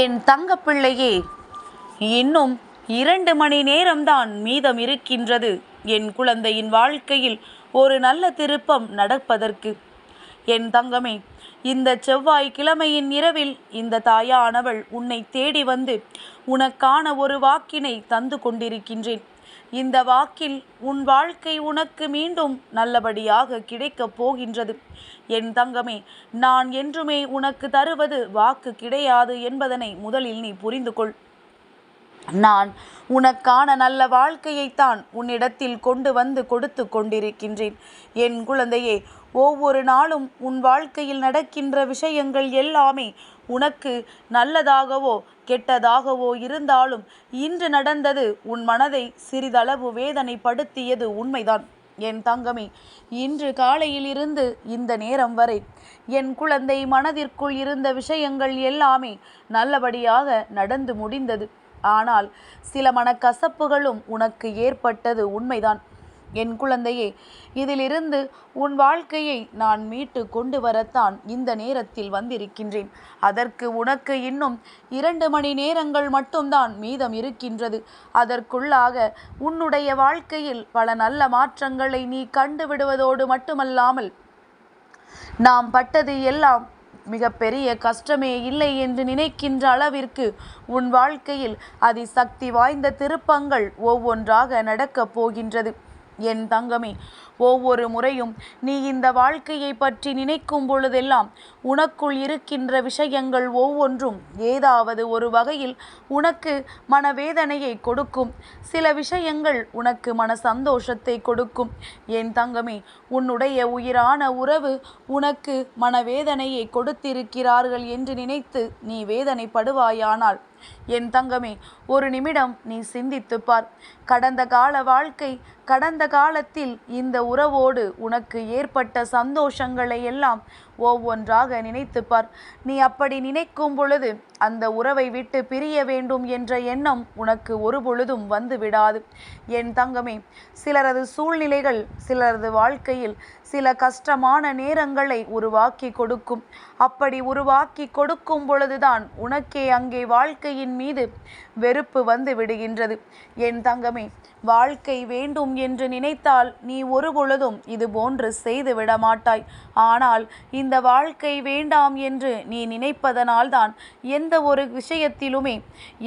என் தங்கப்பிள்ளையே, இன்னும் 2 மணி நேரம்தான் மீதம் இருக்கின்றது என் குழந்தையின் வாழ்க்கையில் ஒரு நல்ல திருப்பம் நடப்பதற்கு. என் தங்கமே, இந்த செவ்வாய்க்கிழமையின் இரவில் இந்த தாயானவள் உன்னை தேடி வந்து உனக்கான ஒரு வாக்கினை தந்து கொண்டிருக்கின்றேன். இந்த வாக்கில் உன் வாழ்க்கை உனக்கு மீண்டும் நல்லபடியாக கிடைக்கப் போகின்றது. என் தங்கமே, நான் என்றுமே உனக்கு தருவது வாக்கு கிடையாது என்பதனை முதலில் நீ புரிந்து கொள். நான் உனக்கான நல்ல வாழ்க்கையைத்தான் உன்னிடத்தில் கொண்டு வந்து கொடுத்து கொண்டிருக்கின்றேன். என் குழந்தையே, ஒவ்வொரு நாளும் உன் வாழ்க்கையில் நடக்கின்ற விஷயங்கள் எல்லாமே உனக்கு நல்லதாகவோ கெட்டதாகவோ இருந்தாலும் இன்று நடந்தது உன் மனதை சிறிதளவு வேதனைப்படுத்தியது உண்மைதான். என் தங்கமே, இன்று காலையில் இருந்து இந்த நேரம் வரை என் குழந்தை மனதிற்குள் இருந்த விஷயங்கள் எல்லாமே நல்லபடியாக நடந்து முடிந்தது. ஆனால் சில மனக்கசப்புகளும் உனக்கு ஏற்பட்டது உண்மைதான். என் குழந்தையே, இதிலிருந்து உன் வாழ்க்கையை நான் மீட்டு கொண்டு வரத்தான் இந்த நேரத்தில் வந்திருக்கின்றேன். அதற்கு உனக்கு இன்னும் 2 மணி நேரங்கள் மட்டும்தான் மீதம் இருக்கின்றது. அதற்குள்ளாக உன்னுடைய வாழ்க்கையில் பல நல்ல மாற்றங்களை நீ கண்டு விடுவதோடு மட்டுமல்லாமல், நாம் பட்டது எல்லாம் மிகப்பெரிய கஷ்டமே இல்லை என்று நினைக்கின்ற அளவிற்கு உன் வாழ்க்கையில் அதிசக்தி வாய்ந்த திருப்பங்கள் ஒவ்வொன்றாக நடக்கப் போகின்றது. என் தங்கமே, ஒவ்வொரு முறையும் நீ இந்த வாழ்க்கையை பற்றி நினைக்கும் பொழுதெல்லாம் உனக்குள் இருக்கின்ற விஷயங்கள் ஒவ்வொன்றும் ஏதாவது ஒரு வகையில் உனக்கு மனவேதனையை கொடுக்கும். சில விஷயங்கள் உனக்கு மன சந்தோஷத்தை கொடுக்கும். என் தங்கமே, உன்னுடைய உயிரான உறவு உனக்கு மனவேதனையை கொடுத்திருக்கிறார்கள் என்று நினைத்து நீ வேதனைப்படுவாயானால், என் தங்கமே, ஒரு நிமிடம் நீ சிந்தித்துப் பார். கடந்த கால வாழ்க்கை, கடந்த காலத்தில் இந்த உறவோடு உனக்கு ஏற்பட்ட சந்தோஷங்களை எல்லாம் ஒவ்வொன்றாக நினைத்துப் பார். நீ அப்படி நினைக்கும் பொழுது அந்த உறவை விட்டு பிரிய வேண்டும் என்ற எண்ணம் உனக்கு ஒரு பொழுதும் வந்து விடாது. என் தங்கமே, சிலரது சூழ்நிலைகள் சிலரது வாழ்க்கையில் சில கஷ்டமான நேரங்களை உருவாக்கி கொடுக்கும். அப்படி உருவாக்கி கொடுக்கும் பொழுதுதான் உனக்கே அங்கே வாழ்க்கையின் மீது வெறுப்பு வந்து விடுகின்றது. என் தங்கமே, வாழ்க்கை வேண்டும் என்று நினைத்தால் நீ ஒரு பொழுதும் இது போன்று செய்து விட மாட்டாய். ஆனால் இந்த வாழ்க்கை வேண்டாம் என்று நீ நினைப்பதனால்தான் எந்த ஒரு விஷயத்திலுமே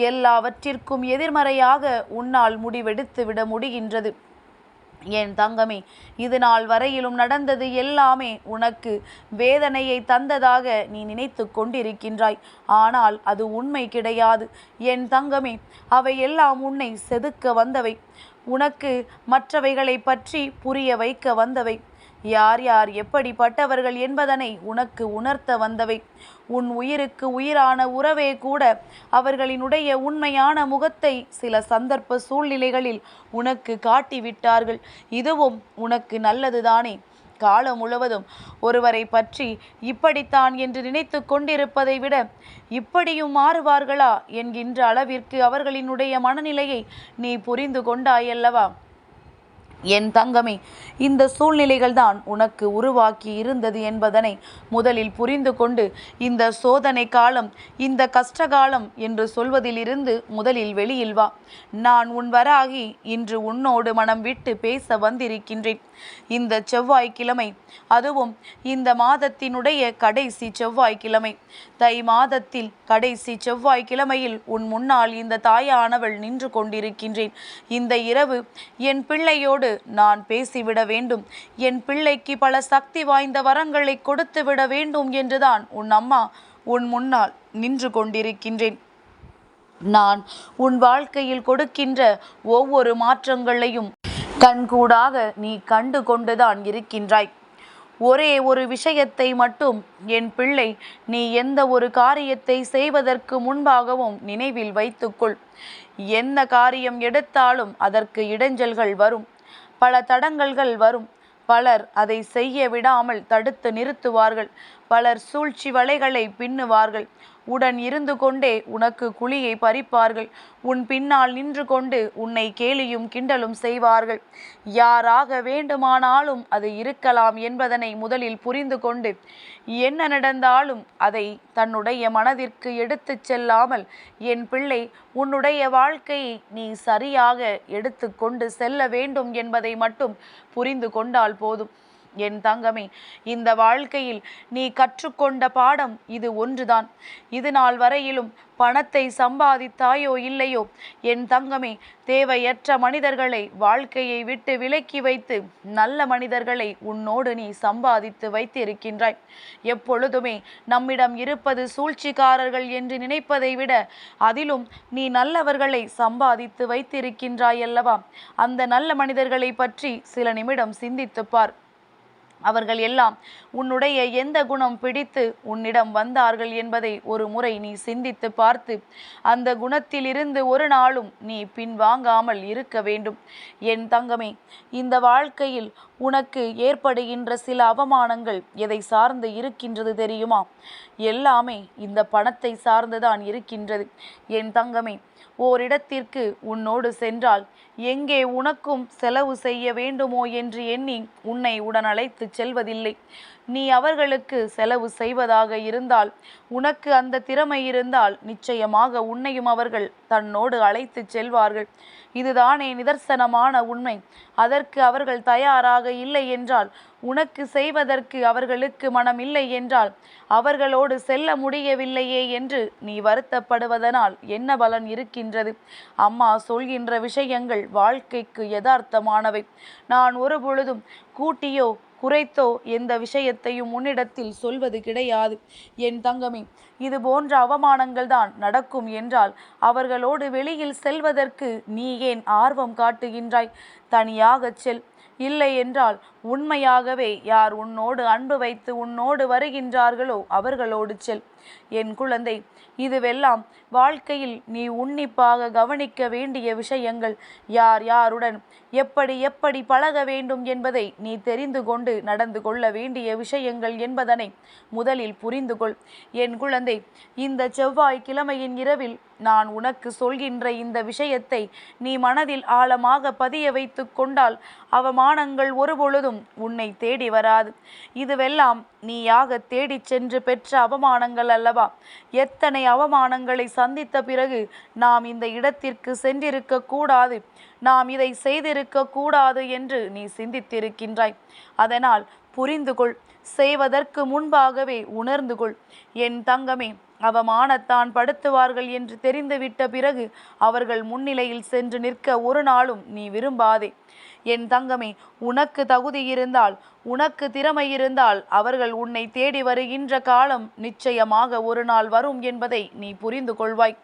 எல்லாவற்றிற்கும் எதிர்மறையாக உன்னால் முடிவெடுத்து விட முடிகின்றது. என் தங்கமே, இது நாள் வரையிலும் நடந்தது எல்லாமே உனக்கு வேதனையை தந்ததாக நீ நினைத்து கொண்டிருக்கின்றாய். ஆனால் அது உண்மை கிடையாது. என் தங்கமே, அவையெல்லாம் உன்னை செதுக்க வந்தவை. உனக்கு மற்றவைகளை பற்றி புரிய வைக்க வந்தவை. யார் யார் எப்படிப்பட்டவர்கள் என்பதனை உனக்கு உணர்த்த வந்தவை. உன் உயிருக்கு உயிரான உறவே கூட அவர்களினுடைய உண்மையான முகத்தை சில சந்தர்ப்ப சூழ்நிலைகளில் உனக்கு காட்டிவிட்டார்கள். இதுவும் உனக்கு நல்லதுதானே? காலம் முழுவதும் ஒருவரை பற்றி இப்படித்தான் என்று நினைத்து கொண்டிருப்பதை விட இப்படியும் மாறுவார்களா என்கின்ற அளவிற்கு அவர்களினுடைய மனநிலையை நீ புரிந்து கொண்டாயல்லவா? என் தங்கமே, இந்த சூழ்நிலைகள் தான் உனக்கு உருவாக்கி இருந்தது என்பதனை முதலில் புரிந்து கொண்டு இந்த சோதனை காலம், இந்த கஷ்டகாலம் என்று சொல்வதிலிருந்து முதலில் வெளியில் வா. நான் உன் வராகி இன்று உன்னோடு மனம் விட்டு பேச வந்திருக்கின்றேன். இந்த செவ்வாய்க்கிழமை, அதுவும் இந்த மாதத்தினுடைய கடைசி செவ்வாய்க்கிழமை, தை மாதத்தில் கடைசி செவ்வாய்க்கிழமையில் உன் முன்னால் இந்த தாயானவள் நின்று கொண்டிருக்கின்றேன். இந்த இரவு என் பிள்ளையோடு நான் பேசிவிட வேண்டும். என் பிள்ளைக்கு பல சக்தி வாய்ந்த வரங்களை கொடுத்து விட வேண்டும் என்றுதான் உன் அம்மா உன் முன்னால் நின்று கொண்டிருக்கின்றேன். நான் உன் வாழ்க்கையில் கொடுக்கின்ற ஒவ்வொரு மாற்றங்களையும் கண்கூடாக நீ கண்டு கொண்டுதான் இருக்கின்றாய். ஒரே ஒரு விஷயத்தை மட்டும் என் பிள்ளை, நீ எந்த ஒரு காரியத்தை செய்வதற்கு முன்பாகவும் நினைவில் வைத்துக்கொள். எந்த காரியம் எடுத்தாலும் அதற்கு இடைஞ்சல்கள் வரும், பல தடங்கல்கள் வரும். பலர் அதை செய்ய விடாமல் தடுத்து நிறுத்துவார்கள். பலர் சூழ்ச்சி வலைகளை பின்னுவார்கள். உடன் இருந்து கொண்டே உனக்கு குழியை பறிப்பார்கள். உன் பின்னால் நின்று கொண்டு உன்னை கேலியும் கிண்டலும் செய்வார்கள். யாராக வேண்டுமானாலும் அது இருக்கலாம் என்பதனை முதலில் புரிந்து கொண்டு என்ன நடந்தாலும் அதை தன்னுடைய மனதிற்கு எடுத்துச் செல்லாமல், என் பிள்ளை, உன்னுடைய வாழ்க்கையை நீ சரியாக எடுத்து கொண்டு செல்ல வேண்டும் என்பதை மட்டும் புரிந்து கொண்டால் போதும். என் தங்கமே, இந்த வாழ்க்கையில் நீ கற்றுக்கொண்ட பாடம் இது ஒன்றுதான். இது நாள் வரையிலும் பணத்தை சம்பாதித்தாயோ இல்லையோ என் தங்கமே, தேவையற்ற மனிதர்களை வாழ்க்கையை விட்டு விலக்கி வைத்து நல்ல மனிதர்களை உன்னோடு நீ சம்பாதித்து வைத்திருக்கின்றாய். எப்பொழுதுமே நம்மிடம் இருப்பது சூழ்ச்சிக்காரர்கள் என்று நினைப்பதை விட அதிலும் நீ நல்லவர்களை சம்பாதித்து வைத்திருக்கின்றாய் அல்லவா? அந்த நல்ல மனிதர்களை பற்றி சில நிமிடம் சிந்தித்துப்பார். அவர்கள் எல்லாம் உன்னுடைய எந்த குணம் பிடித்து உன்னிடம் வந்தார்கள் என்பதை ஒரு முறை நீ சிந்தித்து பார்த்து அந்த குணத்திலிருந்து ஒரு நாளும் நீ பின்வாங்காமல் இருக்க வேண்டும். என் தங்கமே, இந்த வாழ்க்கையில் உனக்கு ஏற்படுகின்ற சில அவமானங்கள் எதை சார்ந்து இருக்கின்றது தெரியுமா? எல்லாமே இந்த பணத்தை சார்ந்துதான் இருக்கின்றது. என் தங்கமே, ஓரிடத்திற்கு உன்னோடு சென்றால் எங்கே உனக்கும் செலவு செய்ய வேண்டுமோ என்று எண்ணி உன்னை உடன் அழைத்து செல்வதில்லை. நீ அவர்களுக்கு செலவு செய்வதாக இருந்தால், உனக்கு அந்த திறமை இருந்தால் நிச்சயமாக உன்னையும் அவர்கள் தன்னோடு அழைத்து செல்வார்கள். இதுதானே நிதர்சனமான உண்மை. அதற்கு அவர்கள் தயாராக இல்லை என்றால், உனக்கு செய்வதற்கு அவர்களுக்கு மனம் இல்லை என்றால், அவர்களோடு செல்ல முடியவில்லையே என்று நீ வருத்தப்படுவதனால் என்ன பலன் இருக்கின்றது? அம்மா சொல்கின்ற விஷயங்கள் வாழ்க்கைக்கு யதார்த்தமானவை. நான் ஒரு பொழுதும் கூட்டியோ குறைத்தோ எந்த விஷயத்தையும் உன்னிடத்தில் சொல்வது கிடையாது. என் தங்கமே, இது போன்ற அவமானங்கள் தான் நடக்கும் என்றால் அவர்களோடு வெளியில் செல்வதற்கு நீ ஏன் ஆர்வம் காட்டுகின்றாய்? தனியாகச் செல். இல்லை என்றால் உண்மையாகவே யார் உன்னோடு அன்பு வைத்து உன்னோடு வருகின்றார்களோ அவர்களோடு செல். என் குழந்தை, இதுவெல்லாம் வாழ்க்கையில் நீ உன்னிப்பாக கவனிக்க வேண்டிய விஷயங்கள். யார் யாருடன் எப்படி எப்படி பழக வேண்டும் என்பதை நீ தெரிந்து கொண்டு நடந்து கொள்ள வேண்டிய விஷயங்கள் என்பதனை முதலில் புரிந்து கொள். என் குழந்தை, இந்த செவ்வாய்க்கிழமையின் இரவில் நான் உனக்கு சொல்கின்ற இந்த விஷயத்தை நீ மனதில் ஆழமாக பதிய வைத்து கொண்டால் அவமானங்கள் ஒருபொழுதும் உன்னை தேடி வராது. இதுவெல்லாம் நீயாக தேடிச் சென்று பெற்ற அவமானங்கள் அல்லவா? எத்தனை அவமானங்களை சந்தித்த பிறகு நாம் இந்த இடத்திற்கு சென்றிருக்க கூடாது, நாம் இதை செய்திருக்க கூடாது என்று நீ சிந்தித்திருக்கின்றாய். அதனால் புரிந்து கொள். செய்வதற்கு முன்பாகவே உணர்ந்து கொள். என் தங்கமே, அவமானத்தான் படுத்துவார்கள் என்று தெரிந்துவிட்ட பிறகு அவர்கள் முன்னிலையில் சென்று நிற்க ஒரு நாளும் நீ விரும்பாதே. என் தங்கமே, உனக்கு தகுதி இருந்தால், உனக்கு திறமை இருந்தால் அவர்கள் உன்னை தேடி வருகின்ற காலம் நிச்சயமாக ஒரு நாள் வரும் என்பதை நீ புரிந்து கொள்வாய்.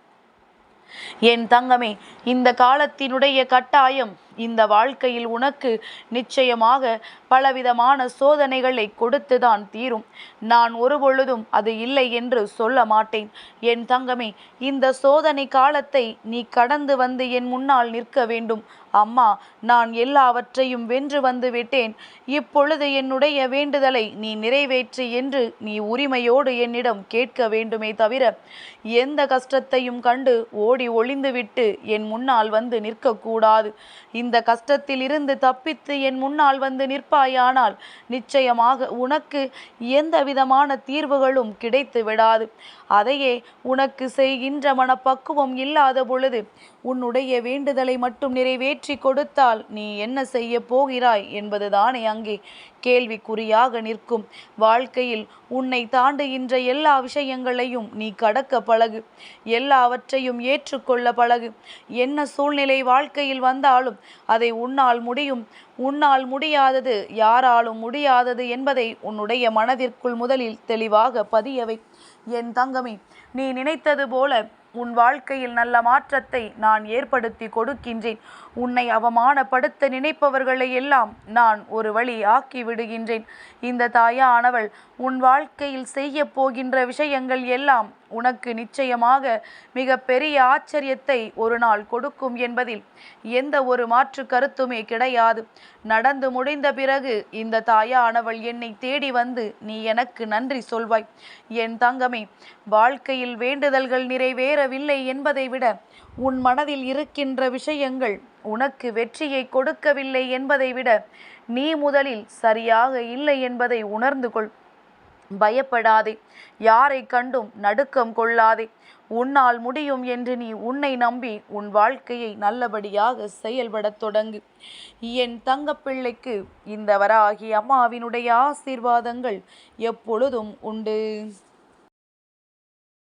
என் தங்கமே, இந்த காலத்தினுடைய கட்டாயம் இந்த வாழ்க்கையில் உனக்கு நிச்சயமாக பலவிதமான சோதனைகளை கொடுத்துதான் தீரும். நான் ஒருபொழுதும் அது இல்லை என்று சொல்ல மாட்டேன். என் தங்கமே, இந்த சோதனை காலத்தை நீ கடந்து வந்து என் முன்னால் நிற்க வேண்டும். அம்மா, நான் எல்லாவற்றையும் வென்று வந்து விட்டேன், இப்பொழுது என்னுடைய வேண்டுதலை நீ நிறைவேற்று என்று நீ உரிமையோடு என்னிடம் கேட்க வேண்டுமே தவிர எந்த கஷ்டத்தையும் கண்டு ஓடி ஒளிந்துவிட்டு என் முன்னால் வந்து நிற்கக்கூடாது. இந்த கஷ்டத்தில் இருந்து தப்பித்து என் முன்னால் வந்து நிற்பாயானால் நிச்சயமாக உனக்கு எந்த விதமான தீர்வுகளும் கிடைத்து விடாது. அதையே உனக்கு செய்கின்ற மனப்பக்குவம் இல்லாத பொழுது உன்னுடைய வேண்டுதலை மட்டும் நிறைவேற்றி கொடுத்தால் நீ என்ன செய்ய போகிறாய் என்பதுதானே அங்கே கேள்விக்குறியாக நிற்கும். வாழ்க்கையில் உன்னை தாண்டுகின்ற எல்லா விஷயங்களையும் நீ கடக்க பழகு. எல்லாவற்றையும் ஏற்றுக்கொள்ள பழகு. என்ன சூழ்நிலை வாழ்க்கையில் வந்தாலும் அதை உன்னால் முடியும், உன்னால் முடியாதது யாராலும் முடியாதது என்பதை உன்னுடைய மனதிற்குள் முதலில் தெளிவாக பதியவை. என் தங்கமே, நீ நினைத்தது போல உன் வாழ்க்கையில் நல்ல மாற்றத்தை நான் ஏற்படுத்தி கொடுக்கின்றேன். உன்னை அவமானப்படுத்த நினைப்பவர்களை எல்லாம் நான் ஒரு வழி ஆக்கி விடுகின்றேன். இந்த தாயானவள் உன் வாழ்க்கையில் செய்ய போகின்ற விஷயங்கள் எல்லாம் உனக்கு நிச்சயமாக மிக பெரிய ஆச்சரியத்தை ஒரு நாள் கொடுக்கும் என்பதில் எந்த ஒரு மாற்று கருத்துமே கிடையாது. நடந்து முடிந்த பிறகு இந்த தாயானவள் என்னை தேடி வந்து நீ எனக்கு நன்றி சொல்வாய். என் தங்கமே, வாழ்க்கையில் வேண்டுதல்கள் நிறைவேறவில்லை என்பதை விட உன் மனதில் இருக்கின்ற விஷயங்கள் உனக்கு வெற்றியை கொடுக்கவில்லை என்பதை விட நீ முதலில் சரியாக இல்லை என்பதை உணர்ந்து கொள். பயப்படாதே, யாரை கண்டும் நடுக்கம் கொள்ளாதே. உன்னால் முடியும் என்று நீ உன்னை நம்பி உன் வாழ்க்கையை நல்லபடியாக செயல்படத் தொடங்கு. என் தங்கப்பிள்ளைக்கு இந்த வராகி அம்மாவினுடைய ஆசீர்வாதங்கள் எப்பொழுதும் உண்டு.